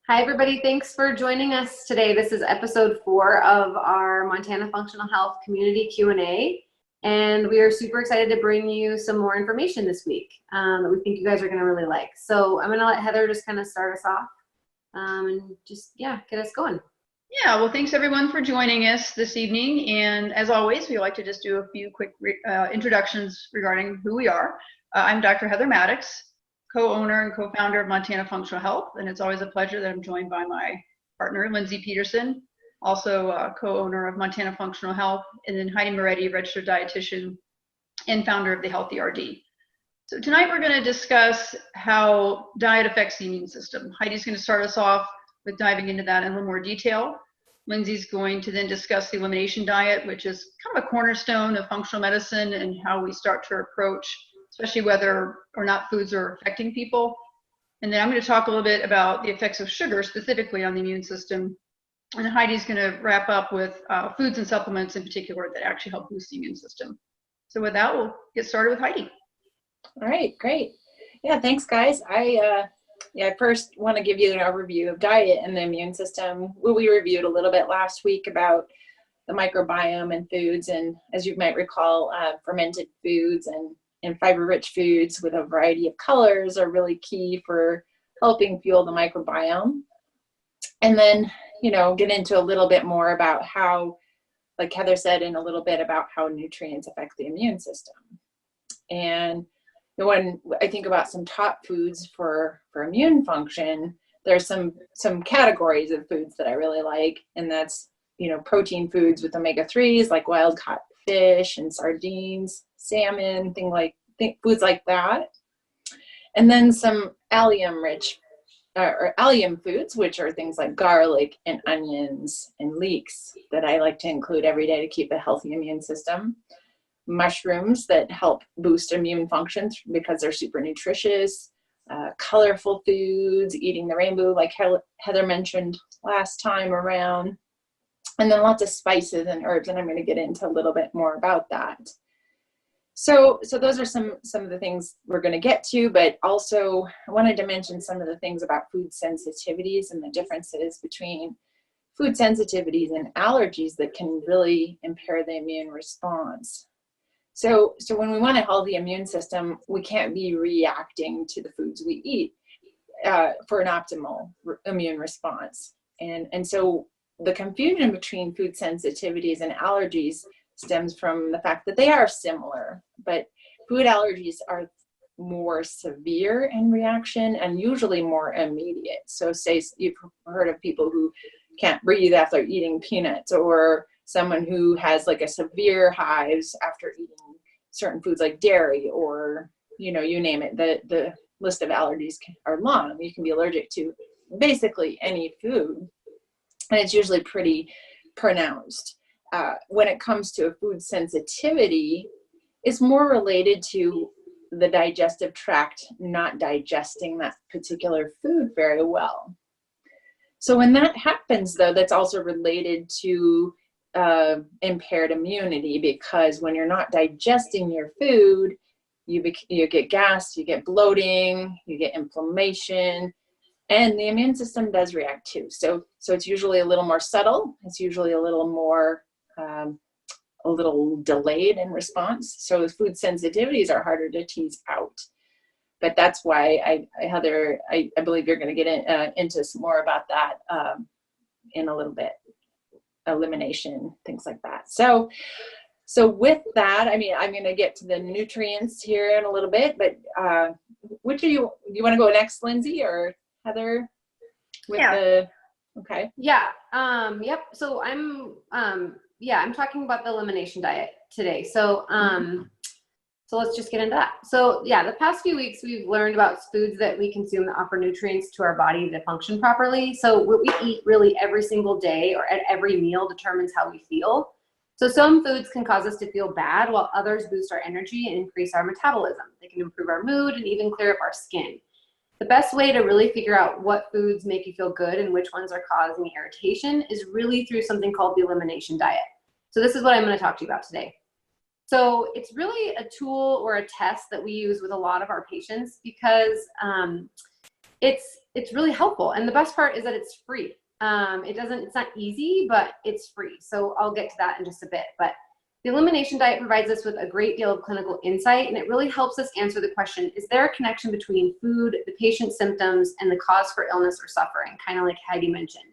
Hi, everybody. Thanks for joining us today. This is episode 4 of our Montana Functional Health Community Q&A, and we are super excited to bring you some more information this week that we think you guys are going to really like. So I'm going to let Heather just kind of start us off and just, get us going. Yeah, well, thanks everyone for joining us this evening. And as always, we like to just do a few quick introductions regarding who we are. I'm Dr. Heather Maddox, co-owner and co-founder of Montana Functional Health, and it's always a pleasure that I'm joined by my partner, Lindsay Peterson, also co-owner of Montana Functional Health, and then Heidi Moretti, registered dietitian and founder of the Healthy RD. So tonight we're going to discuss how diet affects the immune system. Heidi's going to start us off with diving into that in a little more detail. Lindsay's going to then discuss the elimination diet, which is kind of a cornerstone of functional medicine and how we start to approach, especially whether or not foods are affecting people. And then I'm going to talk a little bit about the effects of sugar specifically on the immune system. And Heidi's going to wrap up with foods and supplements in particular that actually help boost the immune system. So with that, we'll get started with Heidi. All right, great. Yeah, thanks, guys. I first want to give you an overview of diet and the immune system. We reviewed a little bit last week about the microbiome and foods, and as you might recall, fermented foods and fiber-rich foods with a variety of colors are really key for helping fuel the microbiome. And then, get into a little bit more about how, like Heather said, and a little bit about how nutrients affect the immune system. And when I think about some top foods for immune function, there's some categories of foods that I really like, and that's, protein foods with omega-3s like wild caught fish and sardines, salmon, foods like that. And then some allium-rich or allium foods, which are things like garlic and onions and leeks that I like to include every day to keep a healthy immune system. Mushrooms that help boost immune function because they're super nutritious, colorful foods, eating the rainbow like Heather mentioned last time around, and then lots of spices and herbs, and I'm going to get into a little bit more about that. So those are some of the things we're going to get to, but also I wanted to mention some of the things about food sensitivities and the differences between food sensitivities and allergies that can really impair the immune response. So when we want a healthy immune system, we can't be reacting to the foods we eat for an optimal immune response. And so the confusion between food sensitivities and allergies stems from the fact that they are similar, but food allergies are more severe in reaction and usually more immediate. So say you've heard of people who can't breathe after eating peanuts, or someone who has like a severe hives after eating certain foods like dairy, or you name it. The list of allergies are long. You can be allergic to basically any food, and it's usually pretty pronounced. When it comes to a food sensitivity, it's more related to the digestive tract not digesting that particular food very well. So when that happens, though, that's also related to impaired immunity, because when you're not digesting your food, you get gas, you get bloating, you get inflammation, and the immune system does react too. So it's usually a little more subtle. It's usually a little more a little delayed in response. So food sensitivities are harder to tease out. But that's why Heather, I believe you're going to get into some more about that in a little bit. Elimination, things like that. So with that, I'm going to get to the nutrients here in a little bit, but which do you want to go next, Lindsay or Heather? Okay. Yeah. Yep. So I'm talking about the elimination diet today. So so let's just get into that. So the past few weeks we've learned about foods that we consume that offer nutrients to our body to function properly. So what we eat really every single day or at every meal determines how we feel. So some foods can cause us to feel bad, while others boost our energy and increase our metabolism. They can improve our mood and even clear up our skin. The best way to really figure out what foods make you feel good and which ones are causing irritation is really through something called the elimination diet. So this is what I'm going to talk to you about today. So it's really a tool or a test that we use with a lot of our patients because it's really helpful. And the best part is that it's free. It's not easy, but it's free. So I'll get to that in just a bit. But the elimination diet provides us with a great deal of clinical insight, and it really helps us answer the question, is there a connection between food, the patient's symptoms, and the cause for illness or suffering, kind of like Heidi mentioned.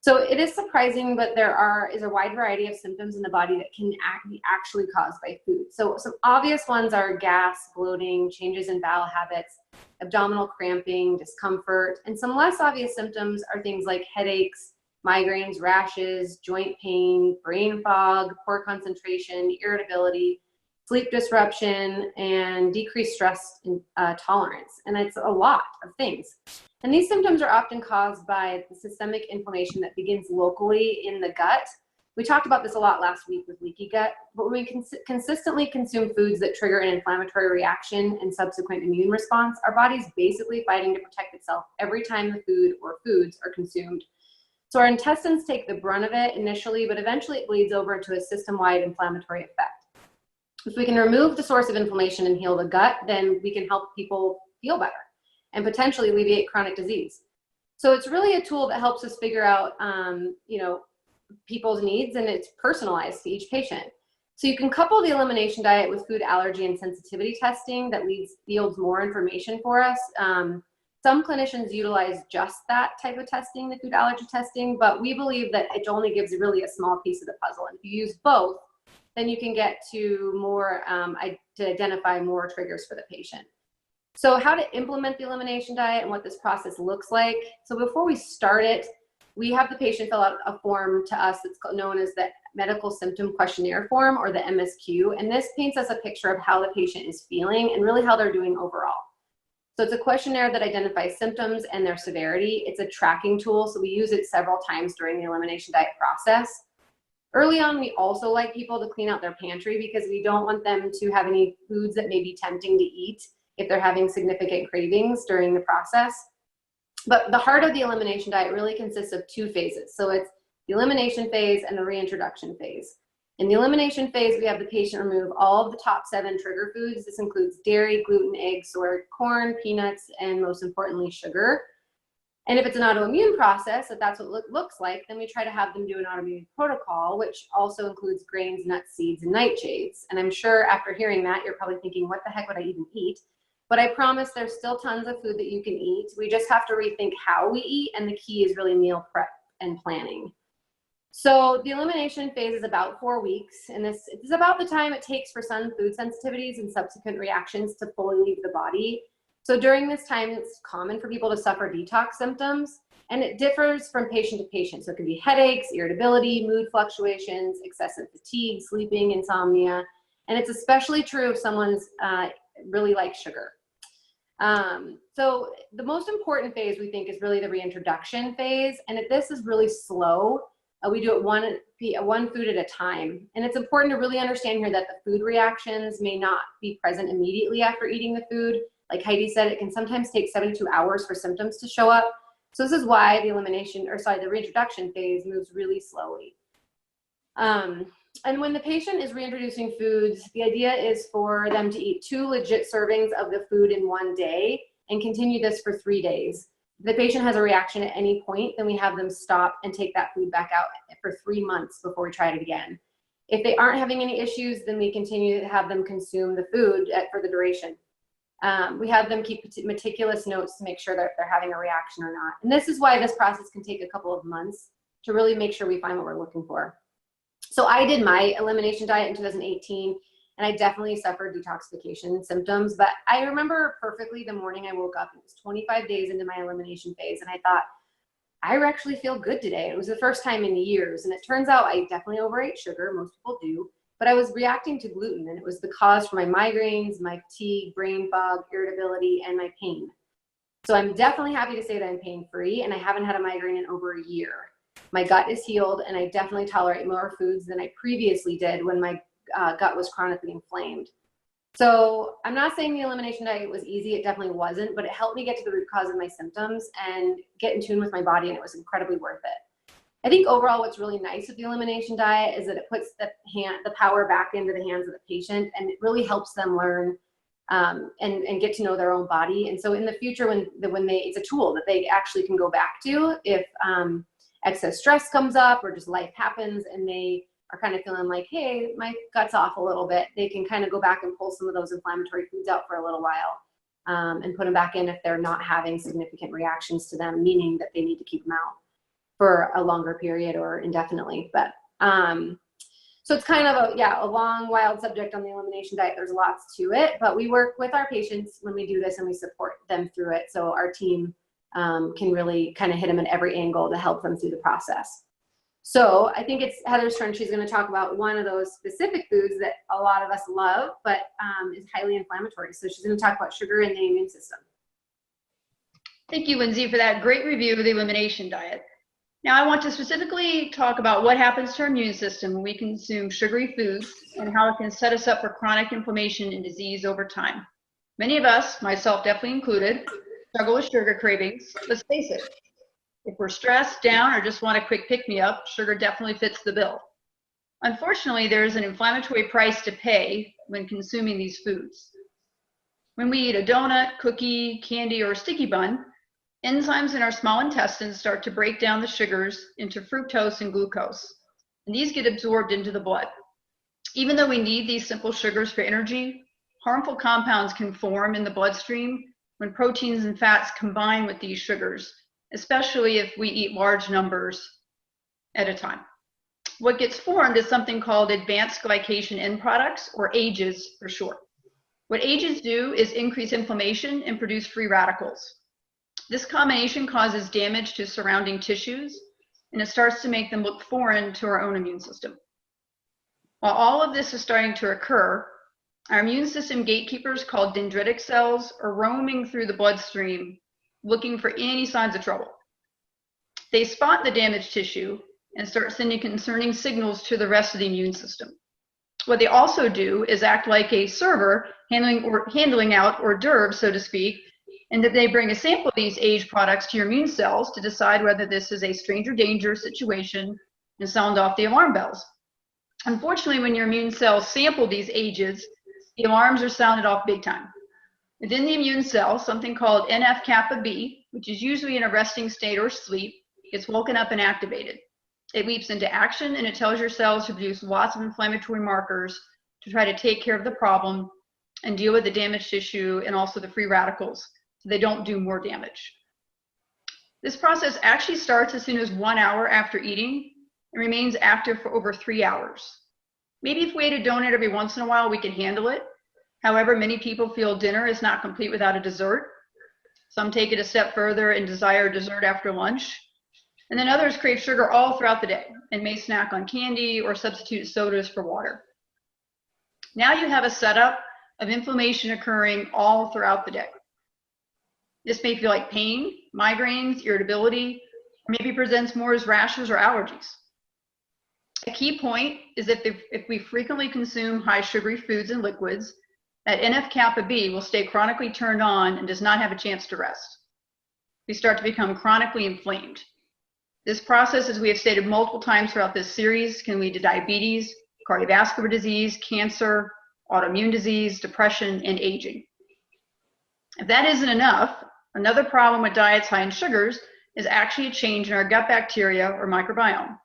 So it is surprising, but there is a wide variety of symptoms in the body that can be actually caused by food. So some obvious ones are gas, bloating, changes in bowel habits, abdominal cramping, discomfort, and some less obvious symptoms are things like headaches, migraines, rashes, joint pain, brain fog, poor concentration, irritability, sleep disruption, and decreased stress tolerance. And it's a lot of things. And these symptoms are often caused by the systemic inflammation that begins locally in the gut. We talked about this a lot last week with leaky gut, but when we consistently consume foods that trigger an inflammatory reaction and subsequent immune response, our body's basically fighting to protect itself every time the food or foods are consumed. So our intestines take the brunt of it initially, but eventually it bleeds over into a system-wide inflammatory effect. If we can remove the source of inflammation and heal the gut, then we can help people feel better and potentially alleviate chronic disease. So it's really a tool that helps us figure out, people's needs, and it's personalized to each patient. So you can couple the elimination diet with food allergy and sensitivity testing that yields more information for us. Some clinicians utilize just that type of testing, the food allergy testing, but we believe that it only gives really a small piece of the puzzle. And if you use both, then you can get to more, to identify more triggers for the patient. So how to implement the elimination diet and what this process looks like. So before we start it, we have the patient fill out a form to us that's known as the Medical Symptom Questionnaire Form, or the MSQ. And this paints us a picture of how the patient is feeling and really how they're doing overall. So it's a questionnaire that identifies symptoms and their severity. It's a tracking tool, so we use it several times during the elimination diet process. Early on, we also like people to clean out their pantry because we don't want them to have any foods that may be tempting to eat if they're having significant cravings during the process. But the heart of the elimination diet really consists of two phases. So it's the elimination phase and the reintroduction phase. In the elimination phase, we have the patient remove all of the top 7 trigger foods. This includes dairy, gluten, eggs, soy, corn, peanuts, and most importantly, sugar. And if it's an autoimmune process, if that's what it looks like, then we try to have them do an autoimmune protocol, which also includes grains, nuts, seeds, and nightshades. And I'm sure after hearing that, you're probably thinking, what the heck would I even eat? But I promise there's still tons of food that you can eat. We just have to rethink how we eat, and the key is really meal prep and planning. So the elimination phase is about 4 weeks, and this is about the time it takes for some food sensitivities and subsequent reactions to fully leave the body. So during this time, it's common for people to suffer detox symptoms, and it differs from patient to patient. So it can be headaches, irritability, mood fluctuations, excessive fatigue, sleeping, insomnia, and it's especially true if someone's really likes sugar. So the most important phase we think is really the reintroduction phase, and if this is really slow. We do it one food at a time. And it's important to really understand here that the food reactions may not be present immediately after eating the food. Like Heidi said, it can sometimes take 72 hours for symptoms to show up. So this is why the reintroduction phase moves really slowly. And when the patient is reintroducing foods, the idea is for them to eat 2 legit servings of the food in one day and continue this for 3 days. If the patient has a reaction at any point, then we have them stop and take that food back out for 3 months before we try it again. If they aren't having any issues, then we continue to have them consume the food for the duration. We have them keep meticulous notes to make sure that if they're having a reaction or not. And this is why this process can take a couple of months to really make sure we find what we're looking for. So I did my elimination diet in 2018, and I definitely suffered detoxification symptoms, but I remember perfectly the morning I woke up. It was 25 days into my elimination phase, and I thought, I actually feel good today. It was the first time in years, and it turns out I definitely overate sugar. Most people do, but I was reacting to gluten, and it was the cause for my migraines, my fatigue, brain fog, irritability, and my pain. So I'm definitely happy to say that I'm pain-free, and I haven't had a migraine in over a year. My gut is healed, and I definitely tolerate more foods than I previously did when my gut was chronically inflamed. So I'm not saying the elimination diet was easy. It definitely wasn't, but it helped me get to the root cause of my symptoms and get in tune with my body, and it was incredibly worth it. I think overall what's really nice with the elimination diet is that it puts the power back into the hands of the patient, and it really helps them learn and get to know their own body. And so in the future, when it's a tool that they actually can go back to if excess stress comes up or just life happens and they are kind of feeling like, hey, my gut's off a little bit, they can kind of go back and pull some of those inflammatory foods out for a little while and put them back in if they're not having significant reactions to them, meaning that they need to keep them out for a longer period or indefinitely. But so it's kind of a long, wild subject on the elimination diet. There's lots to it, but we work with our patients when we do this and we support them through it. So our team can really kind of hit them at every angle to help them through the process. So I think it's Heather's turn. She's going to talk about one of those specific foods that a lot of us love, but is highly inflammatory. So she's going to talk about sugar and the immune system. Thank you, Lindsay, for that great review of the elimination diet. Now I want to specifically talk about what happens to our immune system when we consume sugary foods and how it can set us up for chronic inflammation and disease over time. Many of us, myself definitely included, struggle with sugar cravings. Let's face it, if we're stressed, down, or just want a quick pick-me-up, sugar definitely fits the bill. Unfortunately, there's an inflammatory price to pay when consuming these foods. When we eat a donut, cookie, candy, or a sticky bun, enzymes in our small intestines start to break down the sugars into fructose and glucose, and these get absorbed into the blood. Even though we need these simple sugars for energy, harmful compounds can form in the bloodstream when proteins and fats combine with these sugars, especially if we eat large numbers at a time. What gets formed is something called advanced glycation end products, or AGEs for short. What AGEs do is increase inflammation and produce free radicals. This combination causes damage to surrounding tissues, and it starts to make them look foreign to our own immune system. While all of this is starting to occur, our immune system gatekeepers called dendritic cells are roaming through the bloodstream looking for any signs of trouble. They spot the damaged tissue and start sending concerning signals to the rest of the immune system. What they also do is act like a server handling out hors d'oeuvres, so to speak, and that they bring a sample of these AGE products to your immune cells to decide whether this is a stranger danger situation and sound off the alarm bells. Unfortunately, when your immune cells sample these AGEs, the alarms are sounded off big time. Within the immune cell, something called NF-kappa B, which is usually in a resting state or sleep, gets woken up and activated. It leaps into action and it tells your cells to produce lots of inflammatory markers to try to take care of the problem and deal with the damaged tissue and also the free radicals, so they don't do more damage. This process actually starts as soon as 1 hour after eating and remains active for over 3 hours. Maybe if we ate a donut every once in a while, we can handle it. However, many people feel dinner is not complete without a dessert. Some take it a step further and desire dessert after lunch. And then others crave sugar all throughout the day and may snack on candy or substitute sodas for water. Now you have a setup of inflammation occurring all throughout the day. This may feel like pain, migraines, irritability, or maybe presents more as rashes or allergies. A key point is that if we frequently consume high sugary foods and liquids, that NF-kappa B will stay chronically turned on and does not have a chance to rest. We start to become chronically inflamed. This process, as we have stated multiple times throughout this series, can lead to diabetes, cardiovascular disease, cancer, autoimmune disease, depression, and aging. If that isn't enough, another problem with diets high in sugars is actually a change in our gut bacteria or microbiome.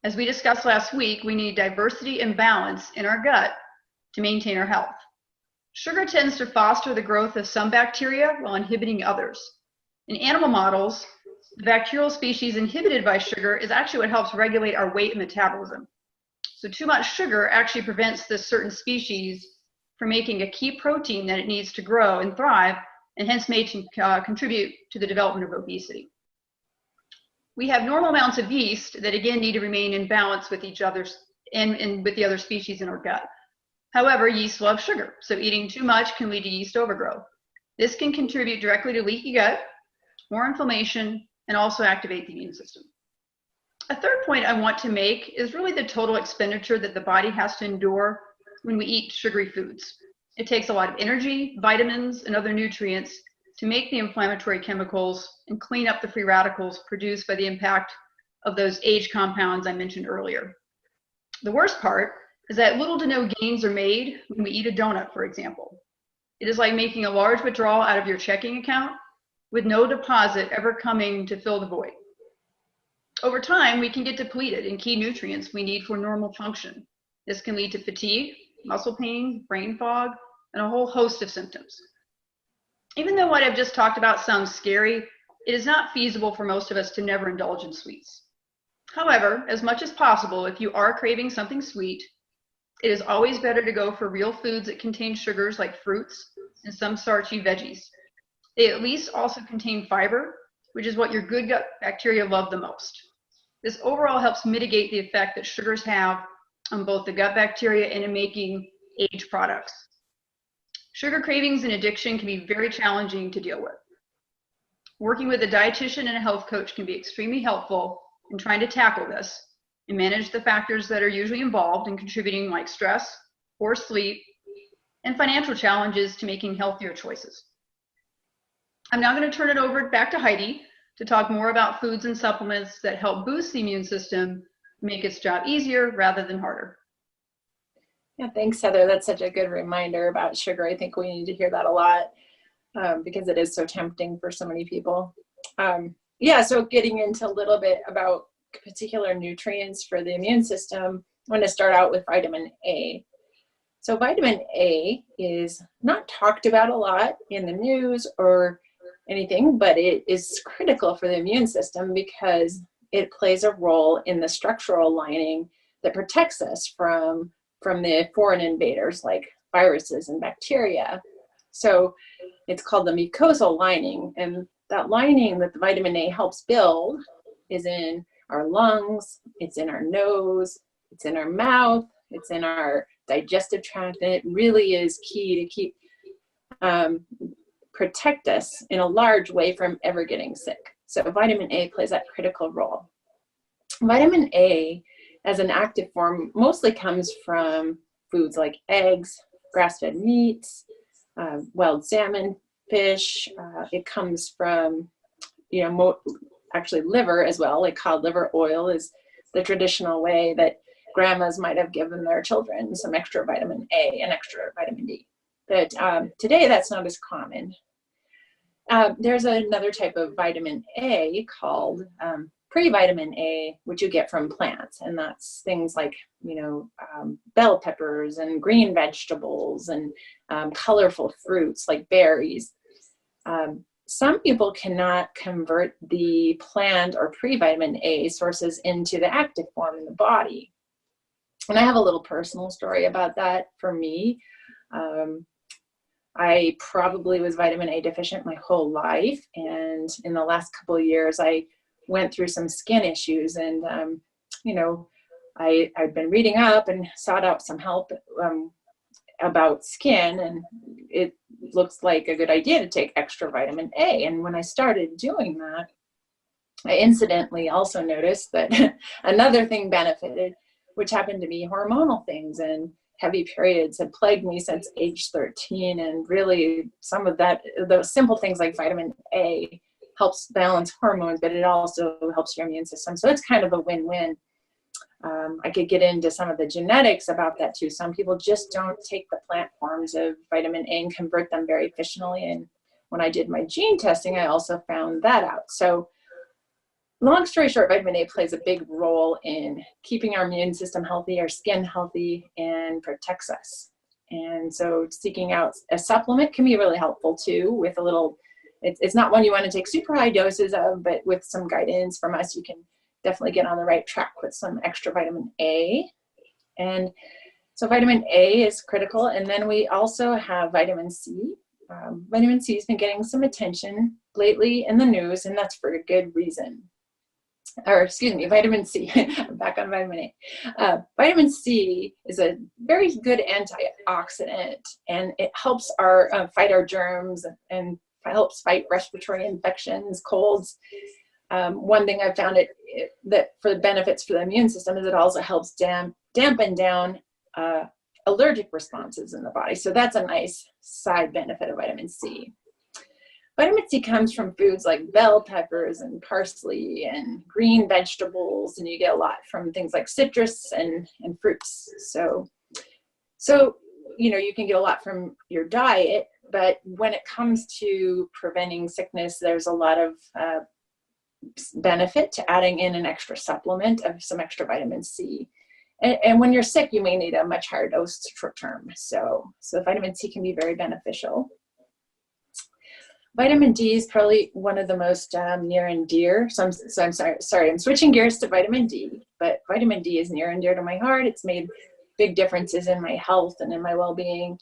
As we discussed last week, we need diversity and balance in our gut to maintain our health. Sugar tends to foster the growth of some bacteria while inhibiting others. In animal models, the bacterial species inhibited by sugar is actually what helps regulate our weight and metabolism. So too much sugar actually prevents this certain species from making a key protein that it needs to grow and thrive, and hence may contribute to the development of obesity. We have normal amounts of yeast that again need to remain in balance with each other's and with the other species in our gut. However, yeast love sugar, so eating too much can lead to yeast overgrowth. This can contribute directly to leaky gut, more inflammation, and also activate the immune system. A third point I want to make is really the total expenditure that the body has to endure when we eat sugary foods. It takes a lot of energy, vitamins, and other nutrients to make the inflammatory chemicals and clean up the free radicals produced by the impact of those AGE compounds I mentioned earlier. The worst part is that little to no gains are made when we eat a donut, for example. It is like making a large withdrawal out of your checking account with no deposit ever coming to fill the void. Over time, we can get depleted in key nutrients we need for normal function. This can lead to fatigue, muscle pain, brain fog, and a whole host of symptoms. Even though what I've just talked about sounds scary, it is not feasible for most of us to never indulge in sweets. However, as much as possible, if you are craving something sweet, it is always better to go for real foods that contain sugars like fruits and some starchy veggies. They at least also contain fiber, which is what your good gut bacteria love the most. This overall helps mitigate the effect that sugars have on both the gut bacteria and in making aged products. Sugar cravings and addiction can be very challenging to deal with. Working with a dietitian and a health coach can be extremely helpful in trying to tackle this and manage the factors that are usually involved in contributing, like stress, poor sleep, and financial challenges to making healthier choices. I'm now going to turn it over back to Heidi to talk more about foods and supplements that help boost the immune system, make its job easier rather than harder. Yeah, thanks, Heather. That's such a good reminder about sugar. I think we need to hear that a lot because it is so tempting for so many people. Yeah, so getting into a little bit about particular nutrients for the immune system, I'm going to start out with vitamin A. So vitamin A is not talked about a lot in the news or anything, but it is critical for the immune system because it plays a role in the structural lining that protects us from the foreign invaders like viruses and bacteria. So it's called the mucosal lining, and that lining that the vitamin A helps build is in our lungs, it's in our nose, it's in our mouth, it's in our digestive tract, and it really is key to keep protect us in a large way from ever getting sick. So vitamin A plays that critical role. Vitamin A as an active form mostly comes from foods like eggs, grass-fed meats, wild salmon, fish. It comes from, actually liver as well, like cod liver oil is the traditional way that grandmas might have given their children some extra vitamin A and extra vitamin D. But today that's not as common. There's another type of vitamin A called pre-vitamin A, which you get from plants, and that's things like bell peppers and green vegetables and colorful fruits like berries. Some people cannot convert the plant or pre-vitamin A sources into the active form in the body. And I have a little personal story about that for me. I probably was vitamin A deficient my whole life. And in the last couple of years, I went through some skin issues. And, I'd been reading up and sought out some help about skin. And it looks like a good idea to take extra vitamin A. And when I started doing that, I incidentally also noticed that another thing benefited, which happened to me, hormonal things. And heavy periods had plagued me since age 13. And really some of that, those simple things like vitamin A helps balance hormones, but it also helps your immune system. So it's kind of a win-win. I could get into some of the genetics about that too. Some people just don't take the plant forms of vitamin A and convert them very efficiently. And when I did my gene testing, I also found that out. So long story short, vitamin A plays a big role in keeping our immune system healthy, our skin healthy, and protects us. And so seeking out a supplement can be really helpful too, with a little, it's not one you want to take super high doses of, but with some guidance from us, you can definitely get on the right track with some extra vitamin A. And so vitamin A is critical. And then we also have vitamin C. Vitamin C has been getting some attention lately in the news, and that's for a good reason. Or excuse me, vitamin C. I'm back on vitamin A. Vitamin C is a very good antioxidant, and it helps fight our germs and helps fight respiratory infections, colds. One thing I've found that for the benefits for the immune system is it also helps dampen down allergic responses in the body. So that's a nice side benefit of vitamin C. Vitamin C comes from foods like bell peppers and parsley and green vegetables, and you get a lot from things like citrus and fruits. So you can get a lot from your diet, but when it comes to preventing sickness, there's a lot of benefit to adding in an extra supplement of some extra vitamin C. And when you're sick, you may need a much higher dose short term. So vitamin C can be very beneficial. Vitamin D is probably one of the most near and dear. So I'm sorry, I'm switching gears to vitamin D, but vitamin D is near and dear to my heart. It's made big differences in my health and in my well-being.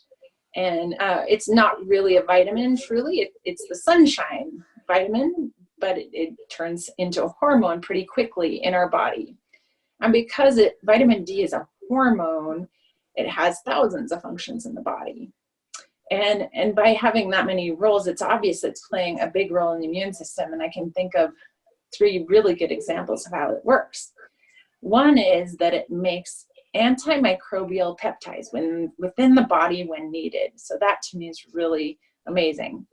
And it's not really a vitamin, truly. It's the sunshine vitamin, but it turns into a hormone pretty quickly in our body. And because vitamin D is a hormone, it has thousands of functions in the body. And by having that many roles, it's obvious it's playing a big role in the immune system. And I can think of 3 really good examples of how it works. One is that it makes antimicrobial peptides within the body when needed. So that to me is really amazing.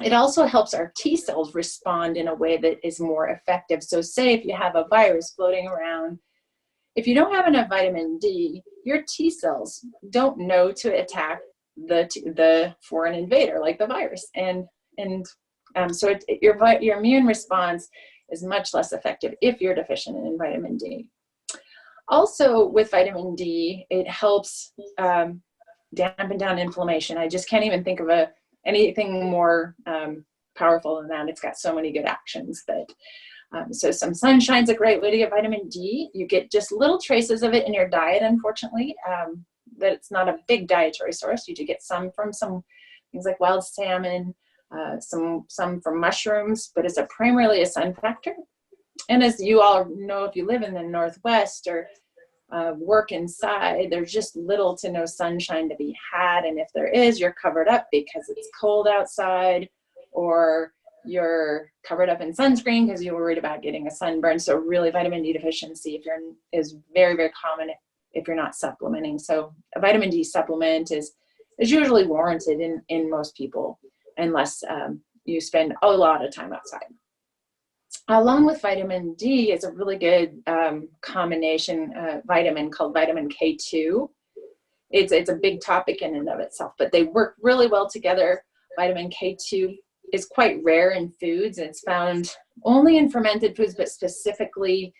It also helps our T cells respond in a way that is more effective. So say if you have a virus floating around, if you don't have enough vitamin D, your T cells don't know to attack the foreign invader like the virus. So your immune response is much less effective if you're deficient in vitamin D. Also with vitamin D, it helps dampen down inflammation. I just can't even think of anything more powerful than that. It's got so many good actions. So some sunshine's a great way to get vitamin D. You get just little traces of it in your diet, unfortunately. That it's not a big dietary source. You do get some from some things like wild salmon, some from mushrooms, but it's primarily a sun factor. And as you all know, if you live in the Northwest or work inside, there's just little to no sunshine to be had. And if there is, you're covered up because it's cold outside, or you're covered up in sunscreen because you're worried about getting a sunburn. So really vitamin D deficiency is very, very common if you're not supplementing. So a vitamin D supplement is usually warranted in most people, unless you spend a lot of time outside. Along with vitamin D is a really good combination vitamin called vitamin K2. It's a big topic in and of itself, but they work really well together. Vitamin K2 is quite rare in foods. It's found only in fermented foods, but specifically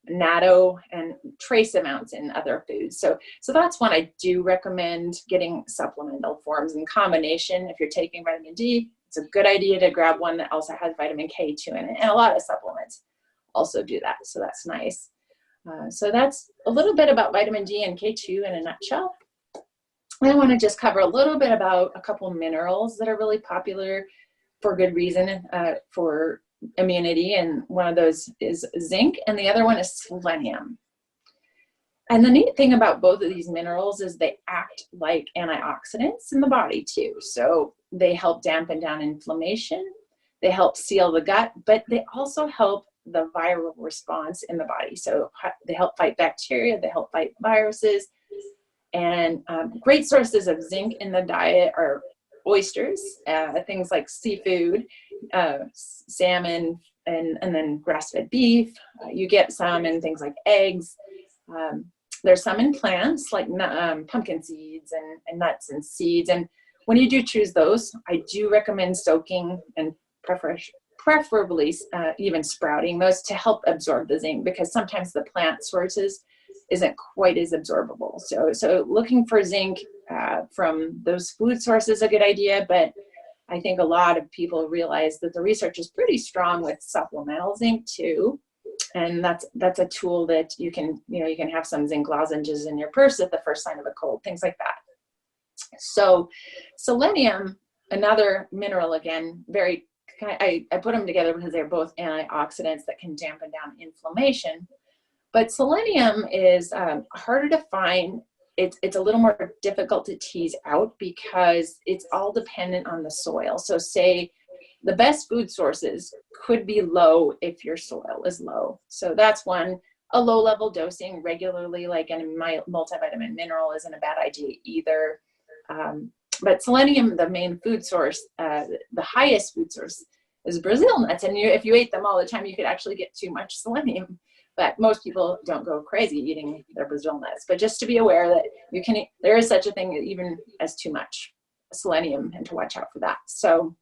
natto and trace amounts in other foods. So that's one I do recommend getting supplemental forms in combination. If you're taking vitamin D, it's a good idea to grab one that also has vitamin K2 in it. And a lot of supplements also do that. So that's nice. So that's a little bit about vitamin D and K2 in a nutshell. I want to just cover a little bit about a couple minerals that are really popular for good reason for immunity. And one of those is zinc, and the other one is selenium. And the neat thing about both of these minerals is they act like antioxidants in the body too. So they help dampen down inflammation, they help seal the gut, but they also help the viral response in the body. So they help fight bacteria, they help fight viruses. And great sources of zinc in the diet are oysters, things like seafood, salmon, and then grass-fed beef. You get some in things like eggs. There's some in plants like pumpkin seeds and nuts and seeds. And when you do choose those, I do recommend soaking and preferably even sprouting those to help absorb the zinc, because sometimes the plant sources isn't quite as absorbable. So looking for zinc from those food sources is a good idea, but I think a lot of people realize that the research is pretty strong with supplemental zinc too. And that's a tool that you can have some zinc lozenges in your purse at the first sign of a cold, things like that. So selenium, another mineral, again, I put them together because they're both antioxidants that can dampen down inflammation. But selenium is harder to find. It's a little more difficult to tease out because it's all dependent on the soil. So say the best food sources could be low if your soil is low. So that's one. A low level dosing regularly, like in my multivitamin mineral, isn't a bad idea either. But selenium, the main food source, the highest food source is Brazil nuts. And if you ate them all the time, you could actually get too much selenium. But most people don't go crazy eating their Brazil nuts. But just to be aware that there is such a thing even as too much. selenium and to watch out for that. So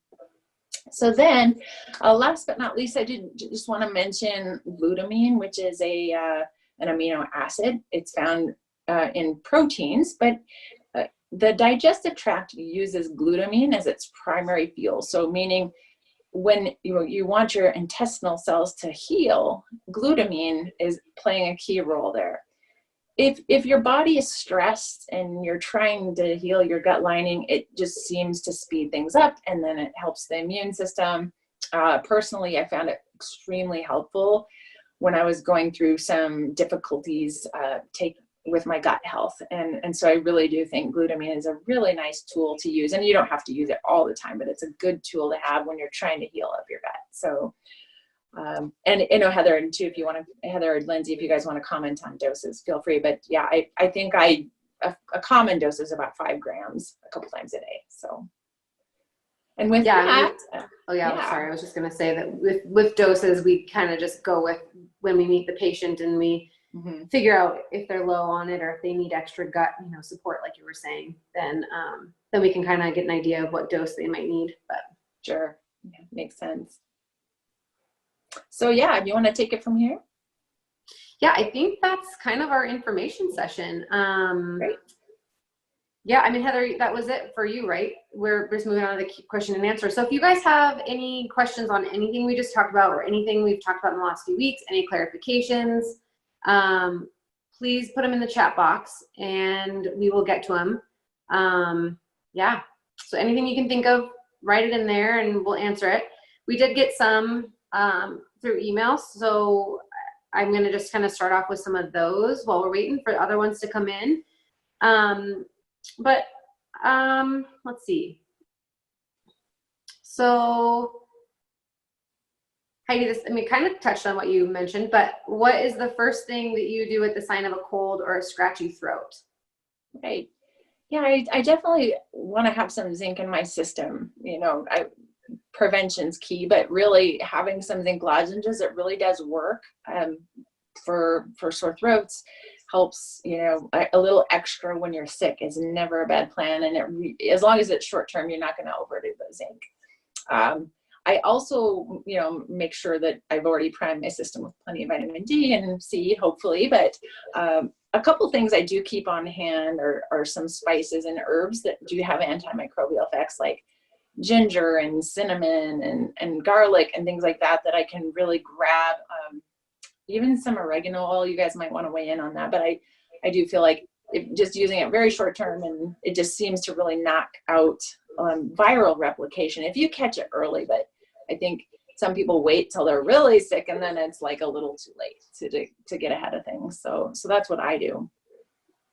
then last but not least, I did just want to mention glutamine, which is an amino acid. It's found in proteins, but the digestive tract uses glutamine as its primary fuel. So meaning when you want your intestinal cells to heal, glutamine is playing a key role there. If your body is stressed and you're trying to heal your gut lining, it just seems to speed things up, and then it helps the immune system. Personally, I found it extremely helpful when I was going through some difficulties with my gut health. And so I really do think glutamine is a really nice tool to use. And you don't have to use it all the time, but it's a good tool to have when you're trying to heal up your gut. So, and Heather, and too, if you want to, Heather or Lindsay, if you guys want to comment on doses, feel free. But yeah, I think a common dose is about 5 grams a couple times a day. So, and with that, sorry, I was just going to say that with doses, we kind of just go with when we meet the patient and we figure out if they're low on it or if they need extra gut, support, like you were saying, then we can kind of get an idea of what dose they might need. But sure, yeah, makes sense. So yeah, do you want to take it from here? Yeah, I think that's kind of our information session. Great. Yeah, I mean, Heather, that was it for you, right? We're just moving on to the question and answer. So if you guys have any questions on anything we just talked about or anything we've talked about in the last few weeks, any clarifications, please put them in the chat box and we will get to them. Yeah, so anything you can think of, write it in there and we'll answer it. We did get some through emails, so I'm going to just kind of start off with some of those while we're waiting for the other ones to come in. Let's see. So Heidi, kind of touched on what you mentioned, but what is the first thing that you do at the sign of a cold or a scratchy throat? Right. Yeah, I definitely want to have some zinc in my system. Prevention's key, but really having some zinc lozenges, it really does work for sore throats. Helps, a little extra when you're sick is never a bad plan. And as long as it's short term, you're not going to overdo the zinc. I also, make sure that I've already primed my system with plenty of vitamin D and C, hopefully. But a couple things I do keep on hand are some spices and herbs that do have antimicrobial effects, like ginger and cinnamon and garlic and things like that I can really grab. Even some oregano oil, you guys might want to weigh in on that, but I do feel like just using it very short term, and it just seems to really knock out viral replication if you catch it early. But I think some people wait till they're really sick, and then it's like a little too late to get ahead of things. So that's what I do.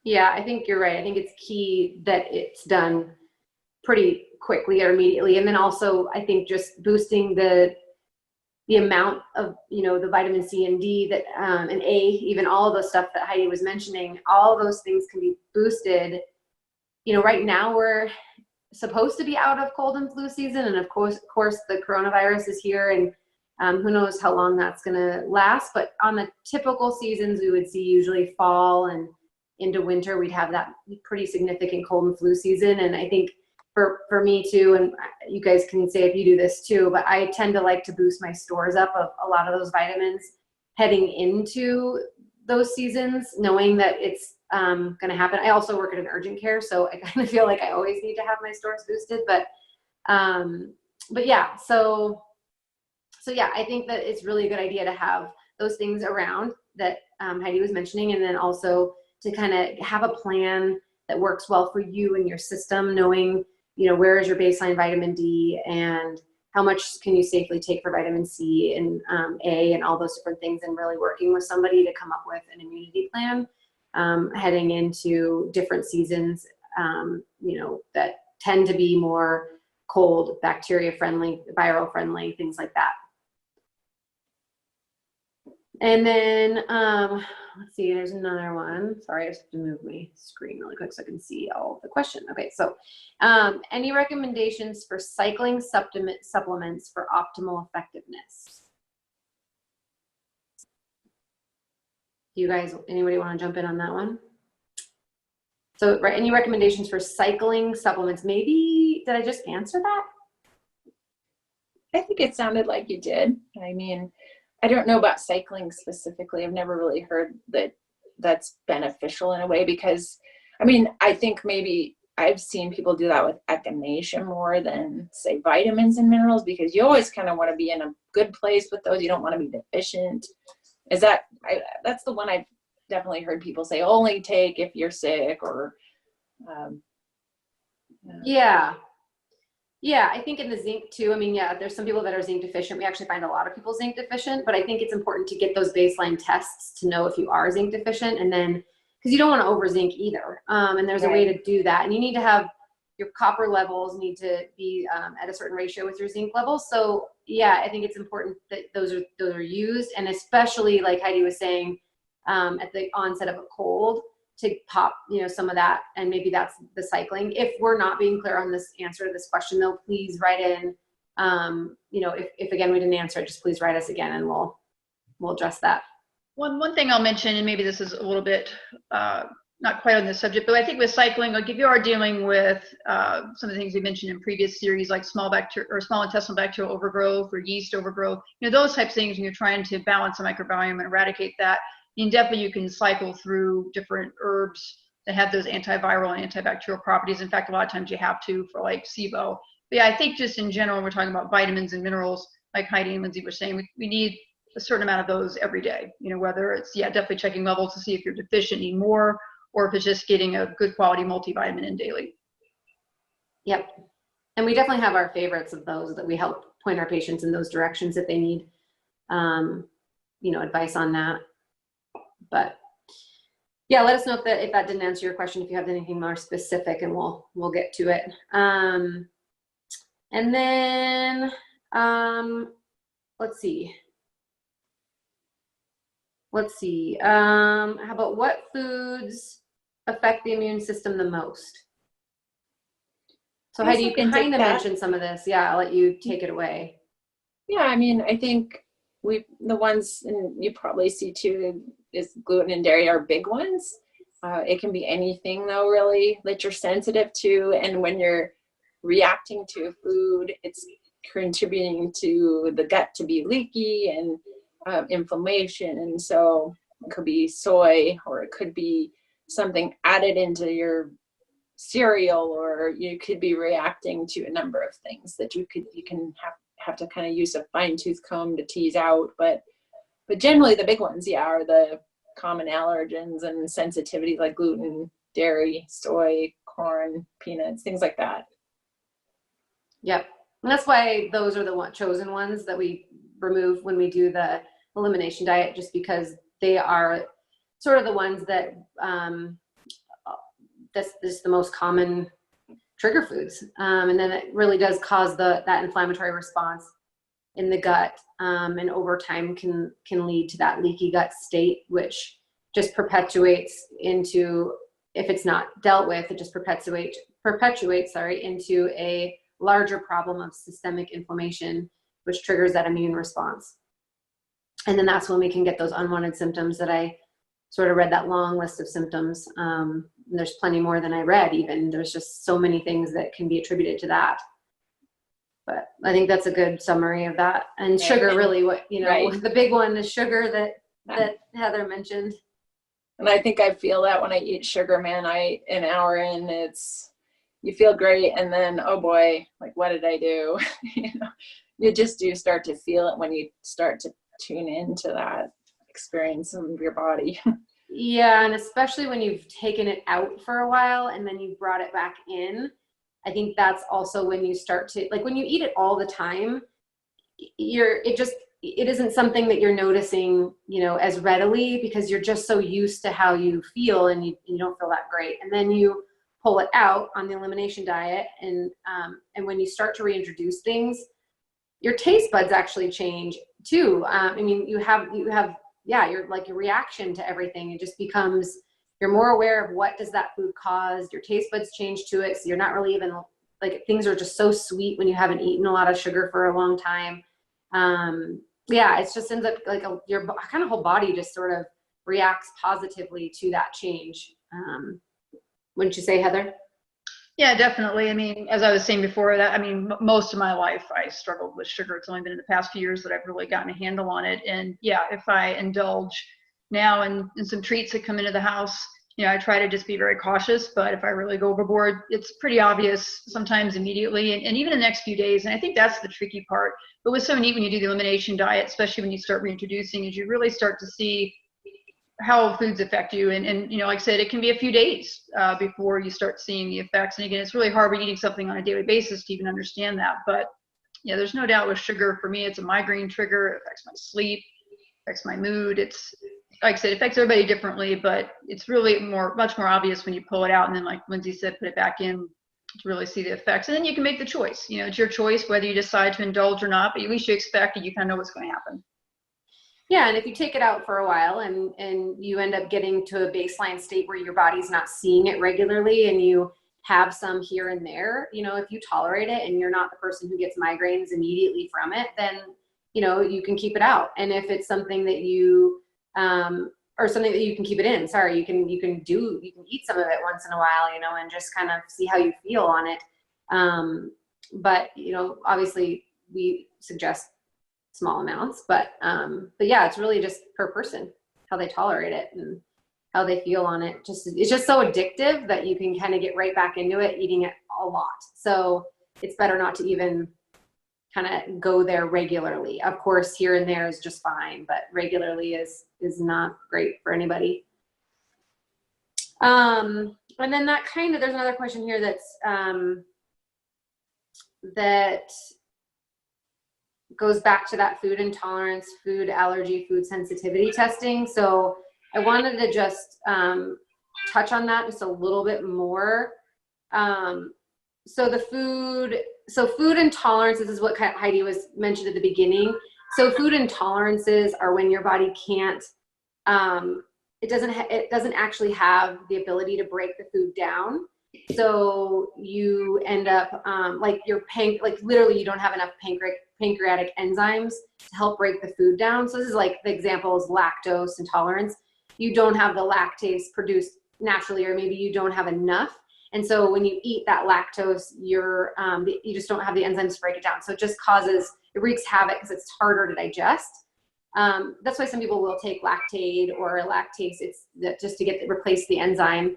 Yeah, I think you're right. I think it's key that it's done pretty quickly or immediately, and then also I think just boosting the amount of the vitamin C and D that and A, even all of those stuff that Heidi was mentioning, all of those things can be boosted. Right now we're supposed to be out of cold and flu season, and of course the coronavirus is here, and who knows how long that's going to last. But on the typical seasons, we would see usually fall and into winter, we'd have that pretty significant cold and flu season. And I think for me too, and you guys can say if you do this too, but I tend to like to boost my stores up of a lot of those vitamins heading into those seasons, knowing that it's going to happen. I also work at an urgent care, so I kind of feel like I always need to have my stores boosted. But yeah, so yeah, I think that it's really a good idea to have those things around that Heidi was mentioning, and then also to kind of have a plan that works well for you and your system, knowing where is your baseline vitamin D and how much can you safely take for vitamin C and A and all those different things, and really working with somebody to come up with an immunity plan heading into different seasons, that tend to be more cold, bacteria friendly, viral friendly, things like that. And then, let's see, there's another one. Sorry, I just have to move my screen really quick so I can see all of the question. Okay, so any recommendations for cycling supplements for optimal effectiveness? Do you guys, anybody want to jump in on that one? So, right, any recommendations for cycling supplements? Maybe, did I just answer that? I think it sounded like you did. I mean, I don't know about cycling specifically. I've never really heard that that's beneficial in a way, because, I mean, I think maybe I've seen people do that with echinacea more than, say, vitamins and minerals, because you always kind of want to be in a good place with those. You don't want to be deficient. That's the one I've definitely heard people say only take if you're sick, or Yeah, I think in the zinc too. I mean, yeah, there's some people that are zinc deficient. We actually find a lot of people zinc deficient, but I think it's important to get those baseline tests to know if you are zinc deficient, and then, because you don't want to over zinc either. And there's a way to do that, and you need to have your copper levels need to be at a certain ratio with your zinc levels. So yeah, I think it's important that those are used, and especially like Heidi was saying, at the onset of a cold, to pop, some of that, and maybe that's the cycling. If we're not being clear on this answer to this question, though, please write in. If again we didn't answer it, just please write us again, and we'll address that. One thing I'll mention, and maybe this is a little bit not quite on this subject, but I think with cycling, like if you are dealing with some of the things we mentioned in previous series, like small intestinal bacterial overgrowth or yeast overgrowth, those types of things, when you're trying to balance the microbiome and eradicate that, you can cycle through different herbs that have those antiviral and antibacterial properties. In fact, a lot of times you have to for like SIBO. But yeah, I think just in general, when we're talking about vitamins and minerals, like Heidi and Lindsay were saying, we need a certain amount of those every day. Whether it's, definitely checking levels to see if you're deficient, need more, or if it's just getting a good quality multivitamin in daily. Yep. And we definitely have our favorites of those that we help point our patients in those directions if they need, advice on that. But yeah, let us know if that didn't answer your question, if you have anything more specific, and we'll get to it. And then let's see. How about what foods affect the immune system the most? So Heidi, you kind of mentioned some of this. Yeah, I'll let you take it away. Yeah, I mean, I think the ones, and you probably see too, is gluten and dairy are big ones. It can be anything though, really, that you're sensitive to, and when you're reacting to food, it's contributing to the gut to be leaky and inflammation. And so it could be soy, or it could be something added into your cereal, or you could be reacting to a number of things that you can have to kind of use a fine-tooth comb to tease out. But generally the big ones, are the common allergens and sensitivities like gluten, dairy, soy, corn, peanuts, things like that. Yep. And that's why those are the chosen ones that we remove when we do the elimination diet, just because they are sort of the ones that that's the most common trigger foods. And then it really does cause that inflammatory response in the gut, and over time can lead to that leaky gut state, which just perpetuates into, if it's not dealt with, it just perpetuates into a larger problem of systemic inflammation, which triggers that immune response. And then that's when we can get those unwanted symptoms that I sort of read, that long list of symptoms. And there's plenty more than I read even. There's just so many things that can be attributed to that. But I think that's a good summary of that. And sugar, really, the big one is sugar that Heather mentioned. And I think I feel that when I eat sugar, man, an hour in, you feel great. And then, oh boy, like, what did I do? You just do start to feel it when you start to tune into that experience of your body. Yeah. And especially when you've taken it out for a while and then you've brought it back in, I think that's also when you start to, like, when you eat it all the time, it isn't something that you're noticing, as readily, because you're just so used to how you feel, and you don't feel that great. And then you pull it out on the elimination diet, and when you start to reintroduce things, your taste buds actually change too. You have your reaction to everything. It just becomes, you're more aware of what does that food cause. Your taste buds change to it. So you're not really even, like, things are just so sweet when you haven't eaten a lot of sugar for a long time. It just ends up like your kind of whole body just sort of reacts positively to that change, Wouldn't you say, Heather? Yeah, definitely. I mean, as I was saying before, that I mean, most of my life I struggled with sugar. It's only been in the past few years that I've really gotten a handle on it. And yeah, if I indulge now in some treats that come into the house, I try to just be very cautious. But if I really go overboard, it's pretty obvious sometimes immediately, and even the next few days. And I think that's the tricky part. But what's so neat when you do the elimination diet, especially when you start reintroducing, is you really start to see how foods affect you. And like I said, it can be a few days before you start seeing the effects. And again, it's really hard when eating something on a daily basis to even understand that. But yeah, there's no doubt with sugar, for me, it's a migraine trigger. It affects my sleep, affects my mood. It's, like I said, it affects everybody differently, but it's really much more obvious when you pull it out. And then, like Lindsay said, put it back in to really see the effects. And then you can make the choice. It's your choice whether you decide to indulge or not, but at least you expect it. You kind of know what's going to happen. Yeah, and if you take it out for a while and you end up getting to a baseline state where your body's not seeing it regularly and you have some here and there, if you tolerate it and you're not the person who gets migraines immediately from it, then, you can keep it out. And if it's something that you, or something that you can keep it in, you can eat some of it once in a while, and just kind of see how you feel on it. But, obviously we suggest small amounts, but yeah, it's really just per person, how they tolerate it and how they feel on it. It's just so addictive that you can kind of get right back into it, eating it a lot. So it's better not to even kind of go there regularly. Of course, here and there is just fine, but regularly is not great for anybody. And then there's another question here that's that goes back to that food intolerance, food allergy, food sensitivity testing. So I wanted to just touch on that just a little bit more. So food intolerances is what Heidi was mentioned at the beginning. So food intolerances are when your body can't, it doesn't actually have the ability to break the food down. So you end up literally you don't have enough pancreatic enzymes to help break the food down. So this is like the example is lactose intolerance. You don't have the lactase produced naturally, or maybe you don't have enough. And so when you eat that lactose, you just don't have the enzymes to break it down. So it wreaks havoc because it's harder to digest. That's why some people will take Lactaid or lactase. It's just to replace the enzyme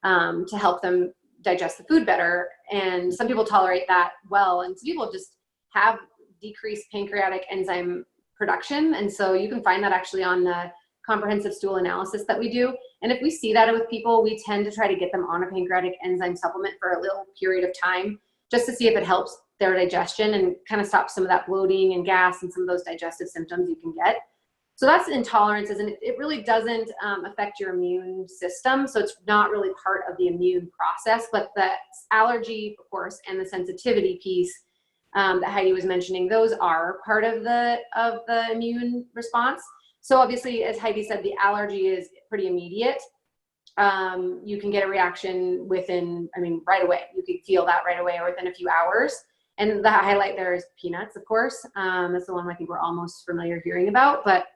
to help them digest the food better. And some people tolerate that well, and some people just have decreased pancreatic enzyme production. And so you can find that actually on the comprehensive stool analysis that we do. And if we see that with people, we tend to try to get them on a pancreatic enzyme supplement for a little period of time, just to see if it helps their digestion and kind of stops some of that bloating and gas and some of those digestive symptoms you can get. So that's intolerances, and it really doesn't affect your immune system. So it's not really part of the immune process, but the allergy, of course, and the sensitivity piece that Heidi was mentioning, those are part of the immune response. So obviously, as Heidi said, the allergy is pretty immediate. You can get a reaction right away. You could feel that right away or within a few hours. And the highlight there is peanuts, of course. That's the one I think we're all most familiar hearing about, but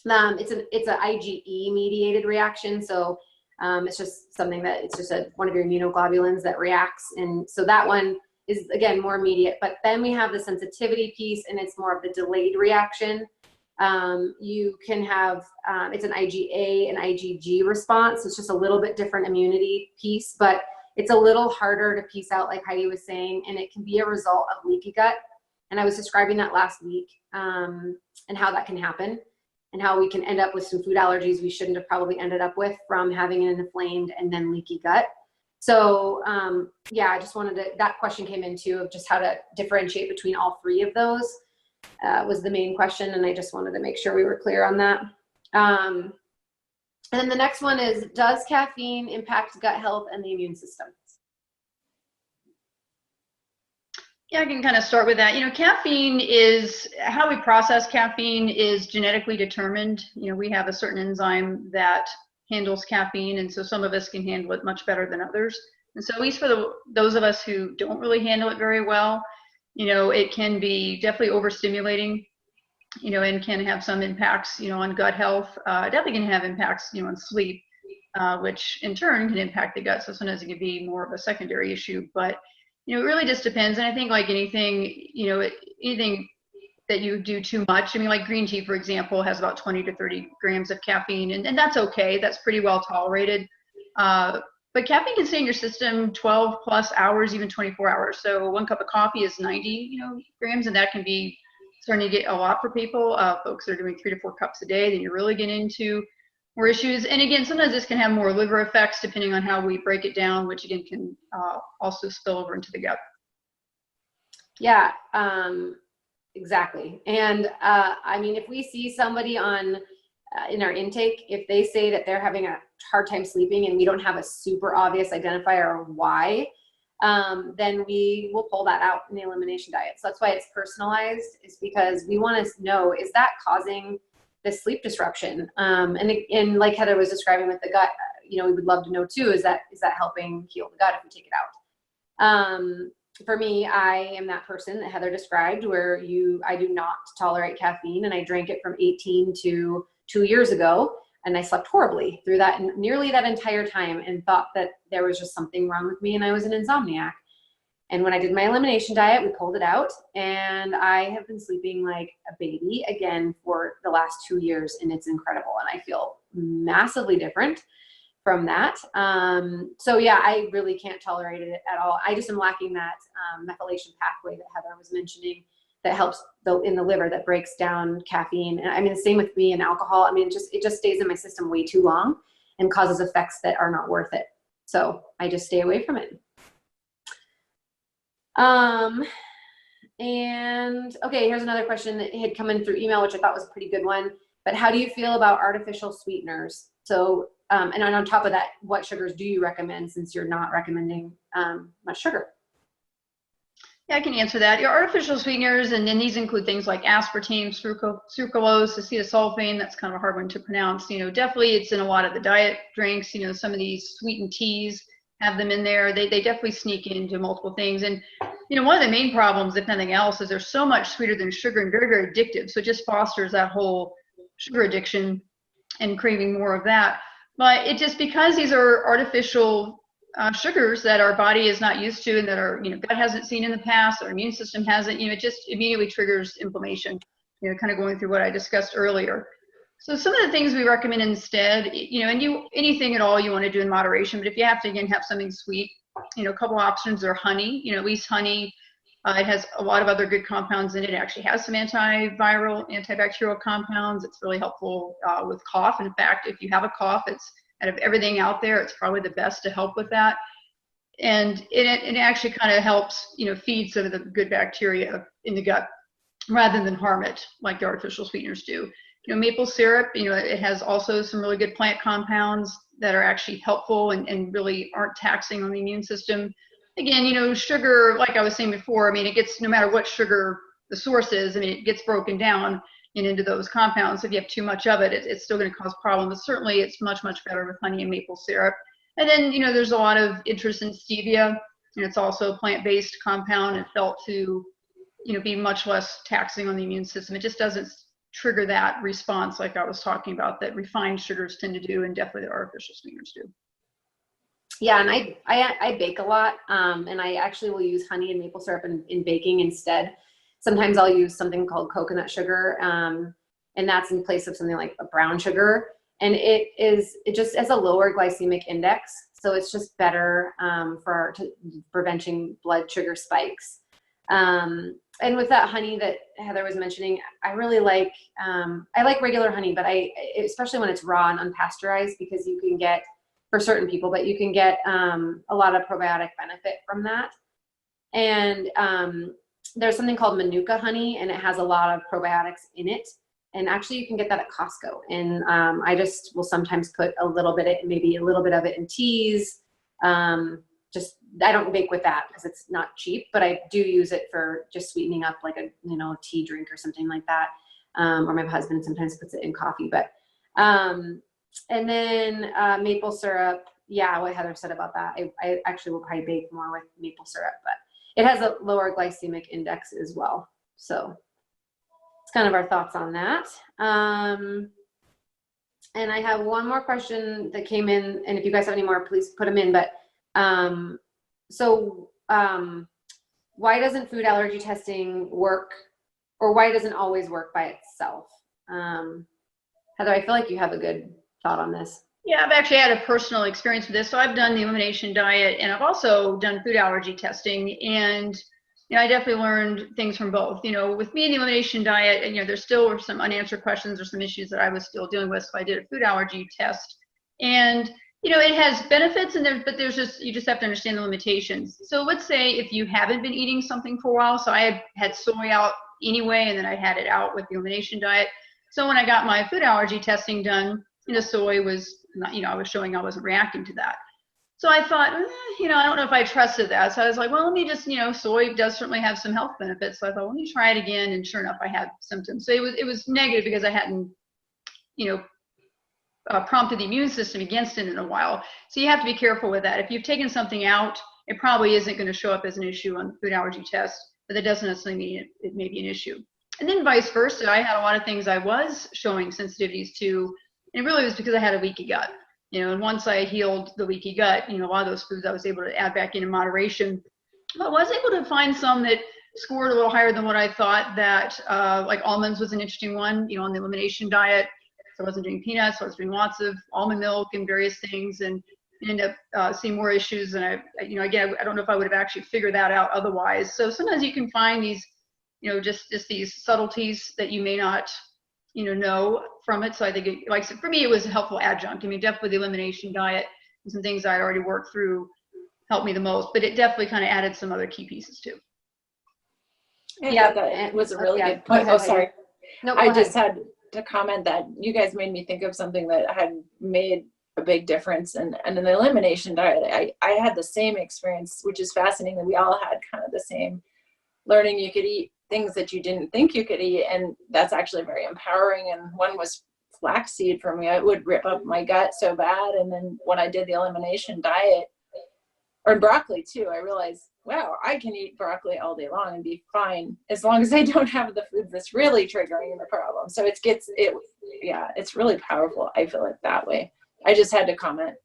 it's an IgE mediated reaction. So it's just something that it's just one of your immunoglobulins that reacts. And so that one is, again, more immediate. But then we have the sensitivity piece, and it's more of the delayed reaction. You can have, it's an IgA and IgG response. It's just a little bit different immunity piece, but it's a little harder to piece out, like Heidi was saying, and it can be a result of leaky gut. And I was describing that last week, and how that can happen, and how we can end up with some food allergies we shouldn't have probably ended up with from having an inflamed and then leaky gut. So yeah, I just that question came in too, of just how to differentiate between all three of those was the main question. And I just wanted to make sure we were clear on that. And then the next one is, does caffeine impact gut health and the immune system? Yeah, I can kind of start with that. Caffeine is, how we process caffeine is genetically determined. We have a certain enzyme that handles caffeine, and so some of us can handle it much better than others. And so at least for those of us who don't really handle it very well, it can be definitely overstimulating, and can have some impacts, on gut health. Definitely can have impacts, on sleep. which in turn can impact the gut. So sometimes it can be more of a secondary issue, but it really just depends. And I think like anything, anything that you do too much. I mean, like green tea, for example, has about 20 to 30 grams of caffeine, and that's okay. That's pretty well tolerated. But caffeine can stay in your system 12 plus hours, even 24 hours. So one cup of coffee is 90, grams, and that can be starting to get a lot for people. Folks that are doing 3 to 4 cups a day, then you're really getting into more issues. And again, sometimes this can have more liver effects depending on how we break it down, which again can also spill over into the gut. Yeah, exactly. And I mean, if we see somebody in our intake, if they say that they're having a hard time sleeping and we don't have a super obvious identifier of why, then we will pull that out in the elimination diet. So that's why it's personalized, is because we want to know, is that causing this sleep disruption? And like Heather was describing with the gut, we would love to know too, is that helping heal the gut if we take it out? For me, I am that person that Heather described where I do not tolerate caffeine, and I drank it from 18 to 2 years ago, and I slept horribly through that nearly that entire time and thought that there was just something wrong with me and I was an insomniac. And when I did my elimination diet, we pulled it out, and I have been sleeping like a baby again for the last 2 years, and it's incredible. And I feel massively different from that. So yeah, I really can't tolerate it at all. I just am lacking that methylation pathway that Heather was mentioning that helps in the liver, that breaks down caffeine. And I mean, the same with me and alcohol. I mean, it just stays in my system way too long and causes effects that are not worth it. So I just stay away from it. And okay, here's another question that had come in through email, which I thought was a pretty good one. But how do you feel about artificial sweeteners? So, and on top of that, what sugars do you recommend, since you're not recommending much sugar? Yeah, I can answer that. Your artificial sweeteners, and then these include things like aspartame, sucralose, acetylsulfame. That's kind of a hard one to pronounce. Definitely it's in a lot of the diet drinks. Some of these sweetened teas have them in there. They definitely sneak into multiple things. And one of the main problems, if nothing else, is they're so much sweeter than sugar and very, very addictive. So it just fosters that whole sugar addiction and craving more of that. But it just, because these are artificial sugars that our body is not used to, and that our gut hasn't seen in the past, our immune system hasn't, it just immediately triggers inflammation, kind of going through what I discussed earlier. So some of the things we recommend instead, and anything at all you want to do in moderation, but if you have to, again, have something sweet, a couple options are honey. At least honey, it has a lot of other good compounds in it. It actually has some antiviral, antibacterial compounds. It's really helpful with cough. In fact, if you have a cough, it's out of everything out there, it's probably the best to help with that. And it actually kind of helps, feed some of the good bacteria in the gut rather than harm it like the artificial sweeteners do. Maple syrup, it has also some really good plant compounds that are actually helpful and really aren't taxing on the immune system. Again, sugar, like I was saying before, it gets, no matter what sugar the source is, it gets broken down into those compounds. If you have too much of it, it's still going to cause problems. But certainly it's much, much better with honey and maple syrup. And then, there's a lot of interest in stevia, and it's also a plant-based compound and felt to, be much less taxing on the immune system. It just doesn't trigger that response like I was talking about that refined sugars tend to do, and definitely the artificial sweeteners do. Yeah, and I bake a lot, and I actually will use honey and maple syrup in baking instead. Sometimes I'll use something called coconut sugar, and that's in place of something like a brown sugar. And it just has a lower glycemic index, so it's just better for preventing blood sugar spikes. And with that honey that Heather was mentioning, I really like, I like regular honey, but especially when it's raw and unpasteurized, because you can get, for certain people, but you can get a lot of probiotic benefit from that. And there's something called Manuka honey, and it has a lot of probiotics in it. And actually you can get that at Costco. And I just will sometimes put maybe a little bit of it in teas. I don't bake with that because it's not cheap, but I do use it for just sweetening up like a tea drink or something like that. Or my husband sometimes puts it in coffee. But and then maple syrup, yeah, what Heather said about that. I actually will probably bake more with maple syrup, but it has a lower glycemic index as well. So it's kind of our thoughts on that. And And I have one more question that came in, and if you guys have any more, please put them in. But why doesn't food allergy testing work, or why doesn't it always work by itself? Heather, I feel like you have a good thought on this. Yeah, I've actually had a personal experience with this. So I've done the elimination diet, and I've also done food allergy testing. And I definitely learned things from both. With me in the elimination diet, and there still were some unanswered questions or some issues that I was still dealing with. So I did a food allergy test, and it has benefits, but you just have to understand the limitations. So let's say if you haven't been eating something for a while. So I had soy out anyway, and then I had it out with the elimination diet. So when I got my food allergy testing done, soy was not, I was showing I wasn't reacting to that. So I thought, I don't know if I trusted that. So I was like, well, let me just, soy does certainly have some health benefits. So I thought, let me try it again. And sure enough, I had symptoms. So it was negative because I hadn't, prompted the immune system against it in a while. So you have to be careful with that. If you've taken something out, it probably isn't going to show up as an issue on the food allergy test, but that doesn't necessarily mean it may be an issue. And then vice versa, I had a lot of things I was showing sensitivities to, and it really was because I had a leaky gut. And once I healed the leaky gut, a lot of those foods I was able to add back in moderation. But I was able to find some that scored a little higher than what I thought. That like almonds was an interesting one, on the elimination diet. So I wasn't doing peanuts, so I was doing lots of almond milk and various things, and ended up seeing more issues. And again, I don't know if I would have actually figured that out otherwise. So sometimes you can find these, just these subtleties that you may not, know from it. So I think for me, it was a helpful adjunct. Definitely the elimination diet and some things I already worked through helped me the most, but it definitely kind of added some other key pieces too. Yeah, that was a really good point. Oh, sorry. No, I just had to comment that you guys made me think of something that had made a big difference. And in the elimination diet, I had the same experience, which is fascinating that we all had kind of the same learning. You could eat things that you didn't think you could eat, and that's actually very empowering. And one was flaxseed for me. It would rip up my gut so bad. And then when I did the elimination diet, or broccoli too, I realized, wow, I can eat broccoli all day long and be fine as long as I don't have the foods that's really triggering the problem. So it's really powerful. I feel it that way. I just had to comment.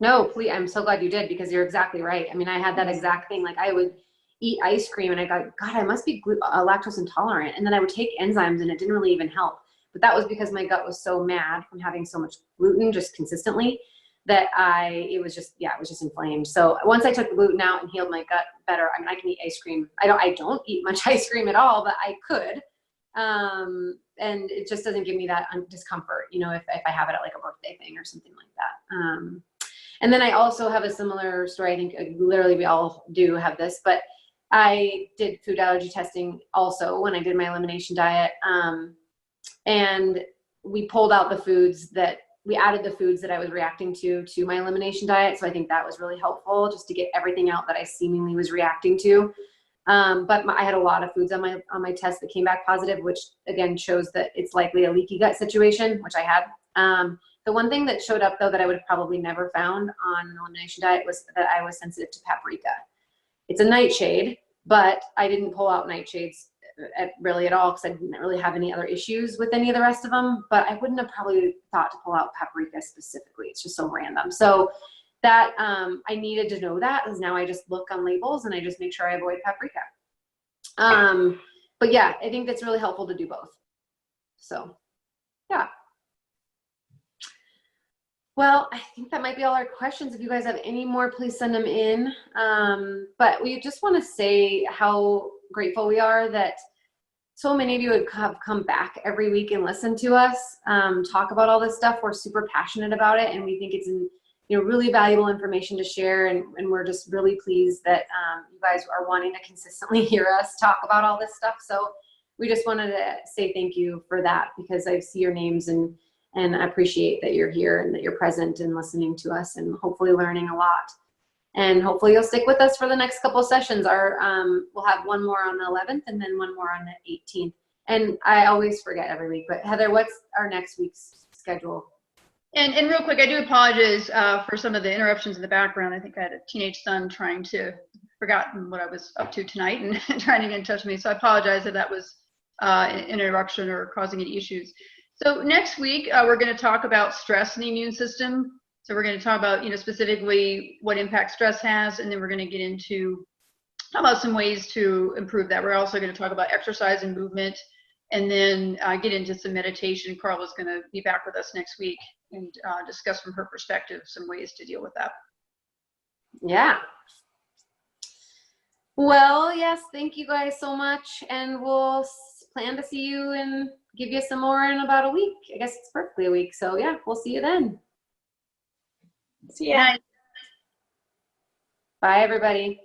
No, please. I'm so glad you did, because you're exactly right. I had that exact thing. Like I would eat ice cream and I got, God, I must be lactose intolerant. And then I would take enzymes and it didn't really even help. But that was because my gut was so mad from having so much gluten just consistently that it was just inflamed. So once I took the gluten out and healed my gut better, I can eat ice cream. I don't eat much ice cream at all, but I could. And it just doesn't give me that discomfort, if I have it at like a birthday thing or something like that. And then I also have a similar story. I think literally we all do have this, but I did food allergy testing also when I did my elimination diet. And we pulled out we added the foods that I was reacting to my elimination diet. So I think that was really helpful, just to get everything out that I seemingly was reacting to. But I had a lot of foods on my test that came back positive, which again shows that it's likely a leaky gut situation, which I had. The one thing that showed up though that I would have probably never found on an elimination diet was that I was sensitive to paprika. It's a nightshade, but I didn't pull out nightshades really at all because I didn't really have any other issues with any of the rest of them. But I wouldn't have probably thought to pull out paprika specifically. It's just so random. So that I needed to know that, because now I just look on labels and I just make sure I avoid paprika. But yeah, I think that's really helpful to do both. So yeah. Well, I think that might be all our questions. If you guys have any more, please send them in. But we just want to say how grateful we are that so many of you have come back every week and listen to us talk about all this stuff. We're super passionate about it, and we think it's really valuable information to share. And we're just really pleased that you guys are wanting to consistently hear us talk about all this stuff. So we just wanted to say thank you for that, because I see your names and I appreciate that you're here and that you're present and listening to us and hopefully learning a lot. And hopefully you'll stick with us for the next couple of sessions. We'll have one more on the 11th and then one more on the 18th. And I always forget every week, but Heather, what's our next week's schedule? And real quick, I do apologize for some of the interruptions in the background. I think I had a teenage son forgotten what I was up to tonight and trying to get in touch with me. So I apologize if that was an interruption or causing any issues. So next week, we're going to talk about stress in the immune system. So we're going to talk about, specifically what impact stress has, and then we're going to get into how about some ways to improve that. We're also going to talk about exercise and movement, and then get into some meditation. Carla's going to be back with us next week and discuss from her perspective some ways to deal with that. Yeah. Well, yes, thank you guys so much, and we'll plan to see you and give you some more in about a week. I guess it's perfectly a week, so yeah, we'll see you then. See ya. Bye, everybody.